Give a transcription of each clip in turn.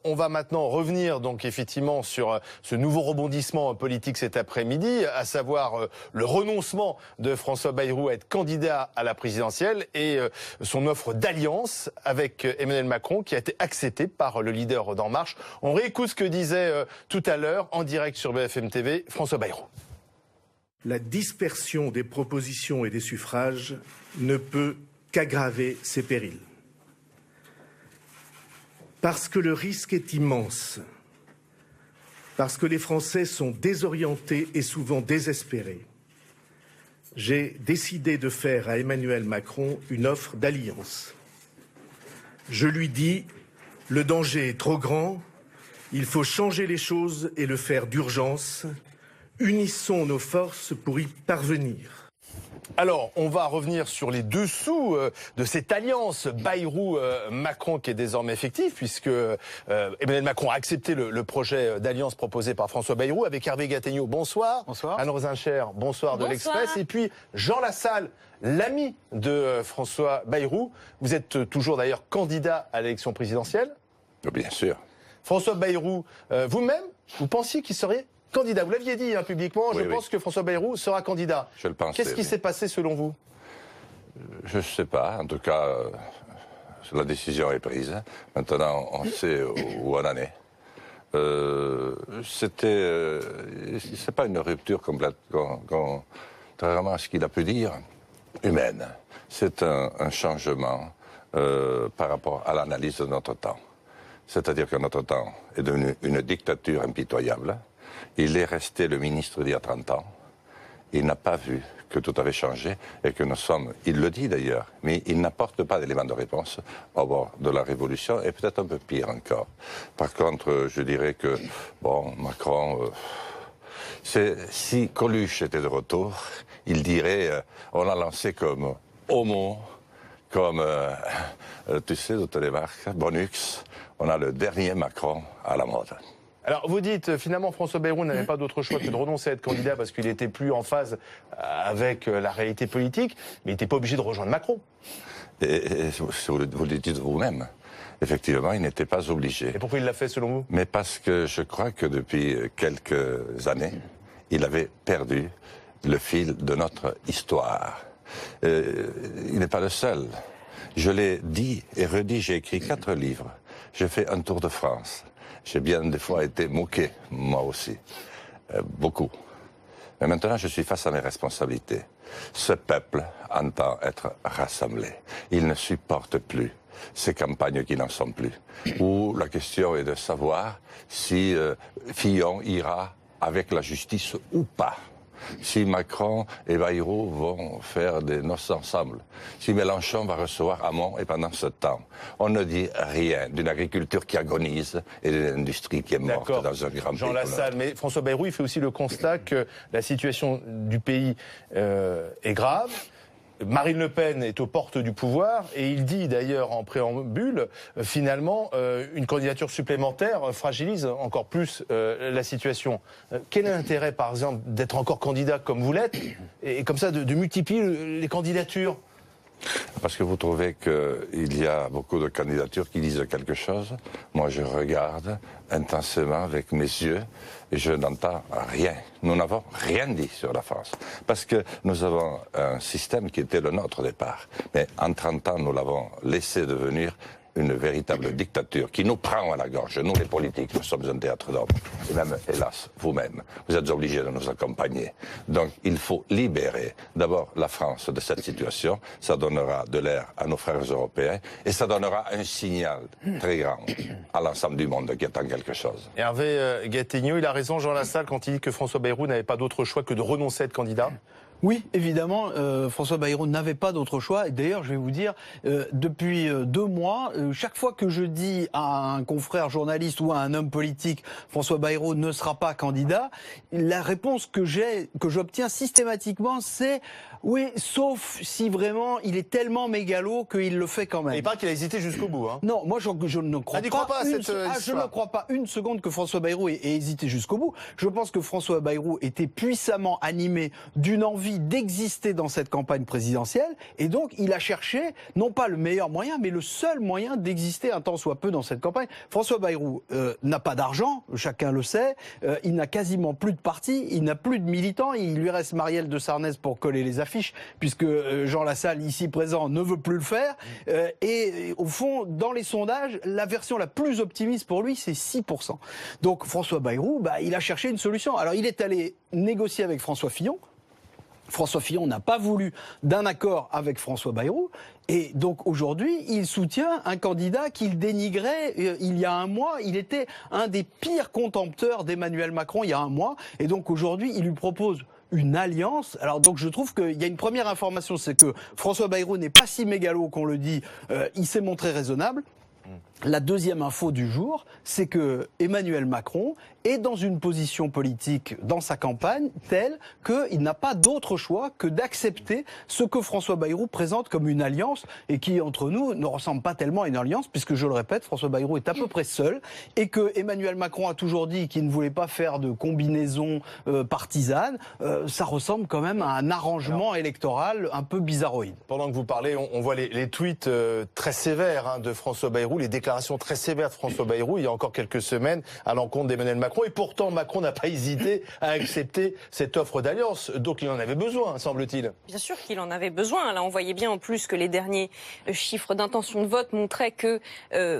On va maintenant revenir donc effectivement sur ce nouveau rebondissement politique cet après-midi, à savoir le renoncement de François Bayrou à être candidat à la présidentielle et son offre d'alliance avec Emmanuel Macron qui a été acceptée par le leader d'En Marche. On réécoute ce que disait tout à l'heure en direct sur BFM TV François Bayrou. La dispersion des propositions et des suffrages ne peut qu'aggraver ces périls. Parce que le risque est immense, parce que les Français sont désorientés et souvent désespérés, j'ai décidé de faire à Emmanuel Macron une offre d'alliance. Je lui dis, le danger est trop grand, il faut changer les choses et le faire d'urgence. Unissons nos forces pour y parvenir. Alors, on va revenir sur les dessous de cette alliance Bayrou-Macron qui est désormais effective, puisque Emmanuel Macron a accepté le projet d'alliance proposé par François Bayrou avec Hervé Gattegno. Bonsoir. Bonsoir. Anne Rosincher, bonsoir de l'Express. Et puis Jean Lassalle, l'ami de François Bayrou. Vous êtes toujours d'ailleurs candidat à l'élection présidentielle. Bien sûr. François Bayrou, vous-même, vous pensiez qu'il serait candidat, vous l'aviez dit publiquement, je pense que François Bayrou sera candidat. Je le pense. Qu'est-ce qui s'est passé selon vous? Je ne sais pas. En tout cas, la décision est prise. Maintenant, on sait où on en est. C'est pas une rupture complète, contrairement à ce qu'il a pu dire, humaine. C'est un changement par rapport à l'analyse de notre temps. C'est-à-dire que notre temps est devenu une dictature impitoyable. Il est resté le ministre d'il y a 30 ans. Il n'a pas vu que tout avait changé et que nous sommes, il le dit d'ailleurs, mais il n'apporte pas d'éléments de réponse au bord de la révolution et peut-être un peu pire encore. Par contre, je dirais que, bon, Macron, si Coluche était de retour, il dirait, on l'a lancé comme homo, comme, tu sais, de Télémarque, Bonux, on a le dernier Macron à la mode. Alors vous dites finalement François Bayrou n'avait pas d'autre choix que de renoncer à être candidat parce qu'il n'était plus en phase avec la réalité politique, mais il n'était pas obligé de rejoindre Macron. Et vous le dites vous-même, effectivement, il n'était pas obligé. Et pourquoi il l'a fait selon vous? Mais parce que je crois que depuis quelques années, il avait perdu le fil de notre histoire. Il n'est pas le seul. Je l'ai dit et redit, j'ai écrit 4 livres. J'ai fait un tour de France. J'ai bien des fois été moqué, moi aussi. Beaucoup. Mais maintenant, je suis face à mes responsabilités. Ce peuple entend être rassemblé. Il ne supporte plus ces campagnes qui n'en sont plus. Où la question est de savoir si Fillon ira avec la justice ou pas. Si Macron et Bayrou vont faire des noces ensemble, si Mélenchon va recevoir Hamon et pendant ce temps, on ne dit rien d'une agriculture qui agonise et d'une industrie qui est morte dans un grand pays. Jean Lassalle, mais François Bayrou, il fait aussi le constat que la situation du pays est grave. Marine Le Pen est aux portes du pouvoir et il dit d'ailleurs en préambule, finalement, une candidature supplémentaire fragilise encore plus la situation. Quel est l'intérêt, par exemple, d'être encore candidat comme vous l'êtes et comme ça de multiplier les candidatures? Parce que vous trouvez qu'il y a beaucoup de candidatures qui disent quelque chose. Moi, je regarde intensément avec mes yeux et je n'entends rien. Nous n'avons rien dit sur la France. Parce que nous avons un système qui était le nôtre au départ. Mais en 30 ans, nous l'avons laissé devenir une véritable dictature qui nous prend à la gorge. Nous, les politiques, nous sommes un théâtre d'hommes. Et même, hélas, vous-même, vous êtes obligés de nous accompagner. Donc, il faut libérer d'abord la France de cette situation. Ça donnera de l'air à nos frères européens et ça donnera un signal très grand à l'ensemble du monde qui attend quelque chose. Hervé Gattegno, il a raison, Jean Lassalle, quand il dit que François Bayrou n'avait pas d'autre choix que de renoncer à être candidat. Oui, évidemment, François Bayrou n'avait pas d'autre choix. Et d'ailleurs, je vais vous dire, depuis 2 mois, chaque fois que je dis à un confrère journaliste ou à un homme politique, François Bayrou ne sera pas candidat, la réponse que j'obtiens systématiquement, c'est oui, sauf si vraiment il est tellement mégalo qu'il le fait quand même. Et il paraît qu'il a hésité jusqu'au bout. Hein. Non, moi je ne crois pas. Je ne crois pas une seconde que François Bayrou ait hésité jusqu'au bout. Je pense que François Bayrou était puissamment animé d'une envie envie d'exister dans cette campagne présidentielle, et donc il a cherché, non pas le meilleur moyen, mais le seul moyen d'exister un temps soit peu dans cette campagne. François Bayrou n'a pas d'argent, chacun le sait, il n'a quasiment plus de parti, il n'a plus de militants, il lui reste Marielle de Sarnez pour coller les affiches, puisque Jean Lassalle, ici présent, ne veut plus le faire, et au fond, dans les sondages, la version la plus optimiste pour lui, c'est 6%. Donc François Bayrou, il a cherché une solution. Alors il est allé négocier avec François Fillon. François Fillon n'a pas voulu d'un accord avec François Bayrou. Et donc aujourd'hui, il soutient un candidat qu'il dénigrait il y a un mois. Il était un des pires contempteurs d'Emmanuel Macron il y a un mois. Et donc aujourd'hui, il lui propose une alliance. Alors donc je trouve qu'il y a une première information, c'est que François Bayrou n'est pas si mégalo qu'on le dit. Il s'est montré raisonnable. La deuxième info du jour, c'est que Emmanuel Macron est dans une position politique dans sa campagne telle qu'il n'a pas d'autre choix que d'accepter ce que François Bayrou présente comme une alliance et qui, entre nous, ne ressemble pas tellement à une alliance puisque, je le répète, François Bayrou est à peu près seul et que Emmanuel Macron a toujours dit qu'il ne voulait pas faire de combinaison partisane. Ça ressemble quand même à un arrangement électoral un peu bizarroïde. Pendant que vous parlez, on voit les tweets très sévères de François Bayrou, les déclarations très sévères de François Bayrou il y a encore quelques semaines à l'encontre d'Emmanuel Macron. Et pourtant, Macron n'a pas hésité à accepter cette offre d'alliance. Donc il en avait besoin, semble-t-il. Bien sûr qu'il en avait besoin. Là, on voyait bien en plus que les derniers chiffres d'intention de vote montraient que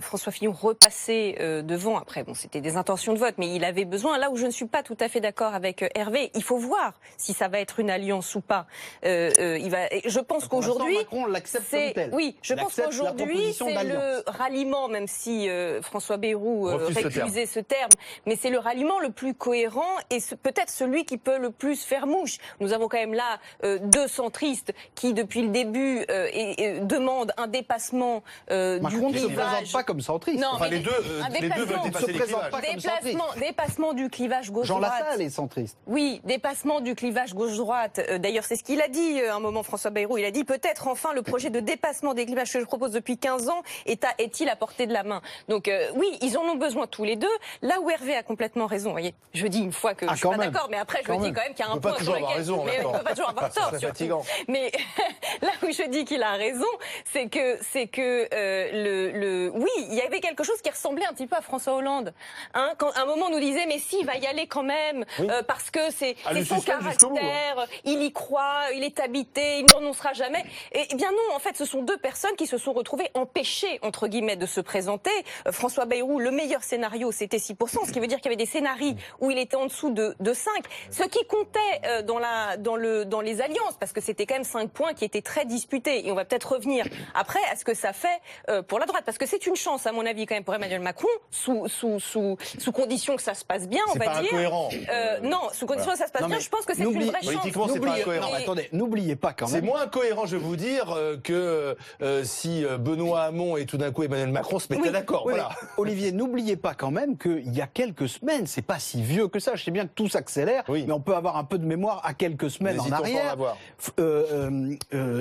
François Fillon repassait devant. Après, bon, c'était des intentions de vote, mais il avait besoin. Là où je ne suis pas tout à fait d'accord avec Hervé, il faut voir si ça va être une alliance ou pas. Je pense qu'aujourd'hui, Macron l'accepte comme tel. Oui, je pense qu'aujourd'hui, c'est le ralliement, même si François Bayrou récusait ce terme, mais c'est le ralliement le plus cohérent et peut-être celui qui peut le plus faire mouche. Nous avons quand même là deux centristes qui, depuis le début, demandent un dépassement Macron du clivage. ne se présente pas comme centriste. Non, Enfin, les deux veulent dépasser les clivages. Dépassement du clivage gauche-droite. Jean Lassalle est centriste. Oui, dépassement du clivage gauche-droite. D'ailleurs, c'est ce qu'il a dit à un moment, François Bayrou. Il a dit peut-être enfin le projet de dépassement des clivages que je propose depuis 15 ans est-il à portée de la main. Donc oui, ils en ont besoin tous les deux. Là où Hervé a complètement raison, vous voyez, je dis une fois que je suis pas d'accord, mais après je dis quand même qu'il y a un point sur lequel il ne peut pas toujours avoir tort. C'est fatigant. Mais là où je dis qu'il a raison, c'est que oui, il y avait quelque chose qui ressemblait un petit peu à François Hollande. Quand à un moment on nous disait mais si, il va y aller quand même parce que c'est son caractère, il y croit, il est habité, il ne renoncera jamais. Et bien non, en fait, ce sont deux personnes qui se sont retrouvées empêchées entre guillemets de se présenter. François Bayrou, le meilleur scénario, c'était 6%, ce qui veut dire qu'il y avait des scénarios où il était en dessous de 5. Ce qui comptait dans les alliances, parce que c'était quand même 5 points qui étaient très disputés. Et on va peut-être revenir après à ce que ça fait pour la droite, parce que c'est une chance, à mon avis, quand même pour Emmanuel Macron, sous condition que ça se passe bien, on va dire. C'est pas incohérent. Non, sous condition que ça se passe bien, je pense que c'est une vraie chance. Politiquement, c'est pas incohérent. Non, attendez, n'oubliez pas quand même. C'est moins cohérent, je vais vous dire, que si Benoît Hamon et tout d'un coup Emmanuel Macron se mettaient d'accord. Oui, Voilà. Olivier, n'oubliez pas quand même qu'il y a quelques semaines, c'est pas si vieux que ça, je sais bien que tout s'accélère, mais on peut avoir un peu de mémoire à quelques semaines en arrière.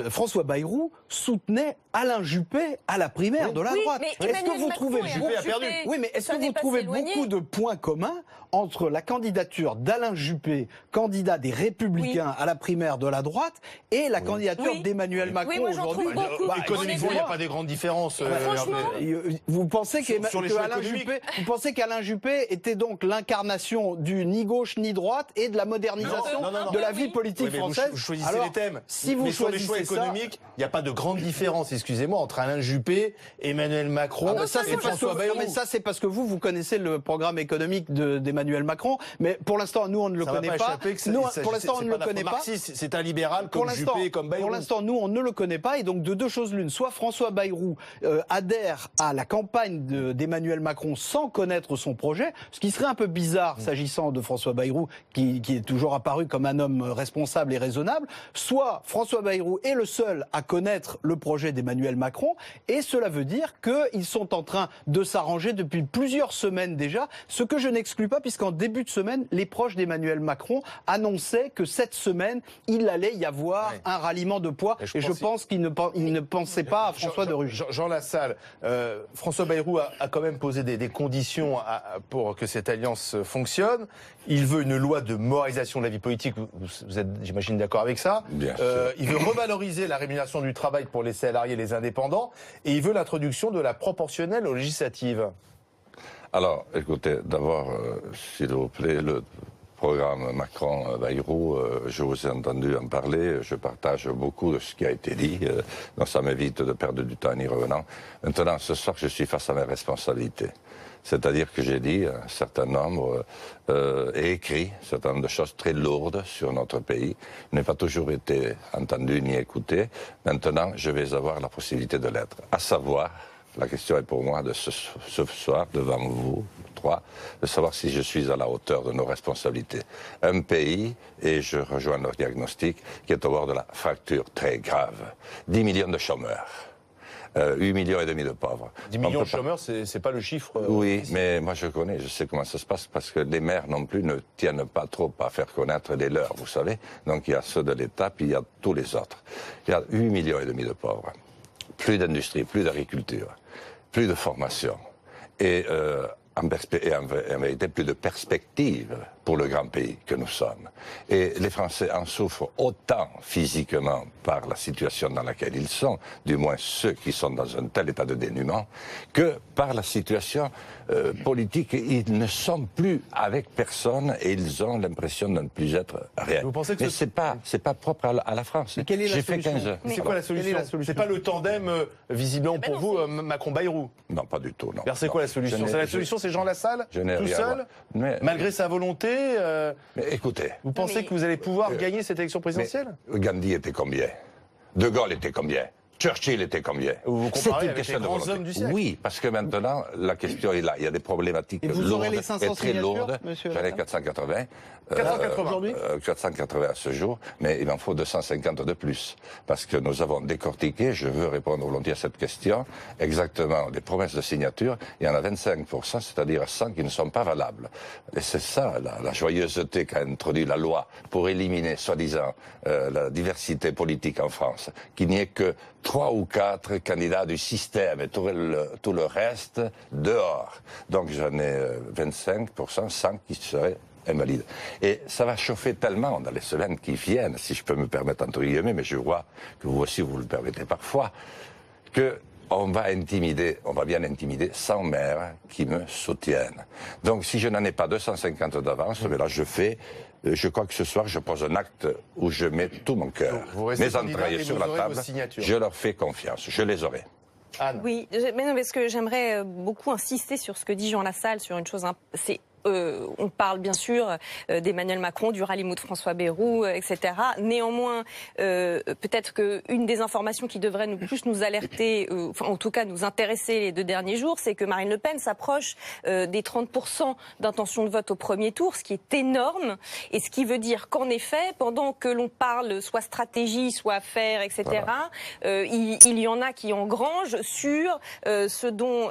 François Bayrou soutenait Alain Juppé à la primaire de la droite. Est-ce que vous trouvez est-ce que vous trouvez beaucoup de points communs entre la candidature d'Alain Juppé, candidat des Républicains à la primaire de la droite, et la candidature d'Emmanuel Macron aujourd'hui? Économiquement, il n'y a pas de grandes différences. Vous pensez qu'Alain Juppé était donc l'incarnation du ni gauche ni droite et de la modernisation de la vie politique française? Vous choisissez les thèmes. Si vous sur les choix choisissez économiques, il n'y a pas de grande différence, excusez-moi, entre Alain Juppé, Emmanuel Macron et François Bayrou. Mais ça, c'est parce que vous connaissez le programme économique d'Emmanuel Macron. Mais pour l'instant, nous, on ne le connaît pas. Pour l'instant, on ne le connaît pas. C'est un libéral comme Juppé et comme Bayrou. Pour l'instant, nous, on ne le connaît pas. Et donc, de deux choses l'une. Soit François Bayrou adhère à la campagne d'Emmanuel Macron sans connaître son projet, ce qui serait un peu bizarre s'agissant de François Bayrou, qui est toujours apparu comme un homme responsable et raisonnable. Soit François Bayrou est le seul à connaître le projet d'Emmanuel Macron, et cela veut dire qu'ils sont en train de s'arranger depuis plusieurs semaines déjà, ce que je n'exclus pas, puisqu'en début de semaine, les proches d'Emmanuel Macron annonçaient que cette semaine, il allait y avoir un ralliement de poids, et je pense qu'ils ne pensaient pas à François de Rugy. Jean Lassalle, François Bayrou a quand même posé des conditions pour que cette alliance fonctionne. Il veut une loi de moralisation de la vie politique. Vous êtes, j'imagine, d'accord avec ça. Bien sûr. Il veut revaloriser la rémunération du travail pour les salariés et les indépendants. Et il veut l'introduction de la proportionnelle aux législatives. Alors, écoutez, d'abord, s'il vous plaît, le programme Macron-Bayrou, je vous ai entendu en parler, je partage beaucoup de ce qui a été dit, donc ça m'évite de perdre du temps en y revenant. Maintenant, ce soir, je suis face à mes responsabilités. C'est-à-dire que j'ai dit un certain nombre et écrit un certain nombre de choses très lourdes sur notre pays. Je n'ai pas toujours été entendu ni écouté. Maintenant, je vais avoir la possibilité de l'être. À savoir, la question est pour moi de ce soir, devant vous, trois, de savoir si je suis à la hauteur de nos responsabilités. Un pays, et je rejoins leur diagnostic, qui est au bord de la fracture très grave. 10 millions de chômeurs. 8 millions et demi de pauvres. 10 millions de chômeurs, c'est pas le chiffre. Oui, mais moi je connais, je sais comment ça se passe, parce que les maires non plus ne tiennent pas trop à faire connaître les leurs, vous savez. Donc il y a ceux de l'État, puis il y a tous les autres. Il y a 8 millions et demi de pauvres. Plus d'industrie, plus d'agriculture, plus de formation. Et en vérité, plus de perspectives pour le grand pays que nous sommes. Et les Français en souffrent autant physiquement par la situation dans laquelle ils sont, du moins ceux qui sont dans un tel état de dénuement, que par la situation politique. Ils ne sont plus avec personne et ils ont l'impression de ne plus être rien. Vous pensez que mais c'est pas propre à la France. Mais quelle est la J'ai fait solution 15 heures. C'est quoi la solution? C'est pas le tandem, visiblement pour vous, Macron-Bayrou? Non, pas du tout. Non. C'est quoi la solution? La solution, c'est Jean Lassalle, tout seul, malgré sa volonté. Mais écoutez. Vous pensez que vous allez pouvoir gagner cette élection présidentielle? Gandhi était combien? De Gaulle était combien? Churchill était combien? Vous C'est comparez une avec question les de grands volonté. hommes du siècle. Oui, parce que maintenant, la question est là. Il y a des problématiques Et vous lourdes aurez les 500 et très lourdes. signatures, monsieur J'en ai Lassalle 480. 480 aujourd'hui 480 à ce jour, mais il m'en faut 250 de plus. Parce que nous avons décortiqué, je veux répondre volontiers à cette question, exactement les promesses de signature. Il y en a 25%, c'est-à-dire 100 qui ne sont pas valables. Et c'est ça, la joyeuseté qu'a introduit la loi pour éliminer, soi-disant, la diversité politique en France. Qu'il n'y ait que 3 ou 4 candidats du système et tout le reste dehors. Donc j'en ai 25%, 100 qui seraient invalides. Et ça va chauffer tellement dans les semaines qui viennent, si je peux me permettre entre guillemets, mais je vois que vous aussi vous le permettez parfois, que on va bien intimider 100 maires qui me soutiennent. Donc si je n'en ai pas 250 d'avance, mais là je crois que ce soir, je pose un acte où je mets tout mon cœur, mes entrailles sur la table, je leur fais confiance, je les aurai. Anne. Oui, mais non, parce que j'aimerais beaucoup insister sur ce que dit Jean Lassalle, sur une chose, c'est on parle bien sûr d'Emmanuel Macron, du ralliement de François Bayrou, etc. Néanmoins, peut-être qu'une des informations qui devrait plus nous alerter, enfin, en tout cas nous intéresser les 2 derniers jours, c'est que Marine Le Pen s'approche des 30% d'intention de vote au premier tour, ce qui est énorme, et ce qui veut dire qu'en effet, pendant que l'on parle soit stratégie, soit affaires, etc., voilà. Il y en a qui engrangent sur ce dont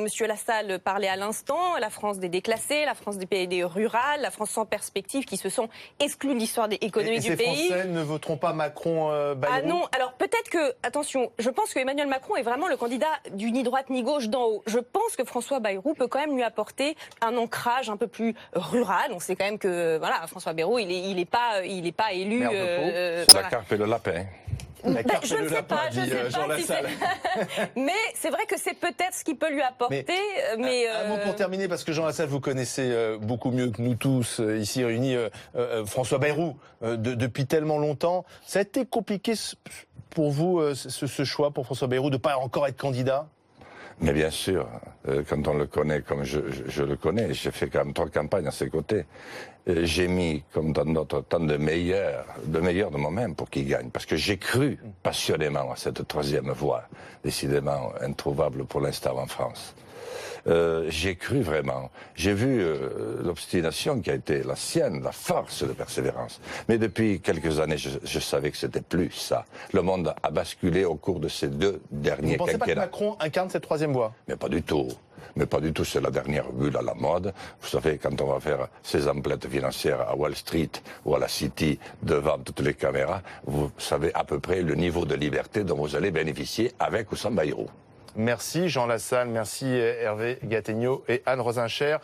Monsieur Lassalle parlait à l'instant, la France des déclassés, la France des pays rurales, la France sans perspective, qui se sont exclus de l'histoire économique du pays. Et ces Français ne voteront pas Macron-Bayrou? Ah non, alors peut-être que, attention, je pense que Emmanuel Macron est vraiment le candidat du ni droite ni gauche d'en haut. Je pense que François Bayrou peut quand même lui apporter un ancrage un peu plus rural. On sait quand même que, voilà, François Bayrou, il est pas élu. C'est la carpe et le lapin. Je ne sais pas, Jean Lassalle. Mais c'est vrai que c'est peut-être ce qu'il peut lui apporter. Mais un mot pour terminer, parce que Jean Lassalle, vous connaissez beaucoup mieux que nous tous ici réunis François Bayrou depuis tellement longtemps. Ça a été compliqué pour vous ce choix pour François Bayrou de ne pas encore être candidat? Mais bien sûr, quand on le connaît comme je le connais, j'ai fait quand même 3 campagnes à ses côtés. J'ai mis, comme dans notre temps, de meilleur de moi-même pour qu'il gagne. Parce que j'ai cru passionnément à cette 3e voie, décidément introuvable pour l'instant en France. J'ai cru vraiment. J'ai vu l'obstination qui a été la sienne, la force de persévérance. Mais depuis quelques années, je savais que c'était plus ça. Le monde a basculé au cours de ces 2 derniers quinquennats. Vous pensez pas que Macron incarne cette 3e voie? Mais pas du tout. Mais pas du tout, c'est la dernière bulle à la mode. Vous savez, quand on va faire ses emplettes financières à Wall Street ou à la City devant toutes les caméras, vous savez à peu près le niveau de liberté dont vous allez bénéficier avec ou sans Bayrou. Merci Jean Lassalle, merci Hervé Gattegno et Anne Rosincher.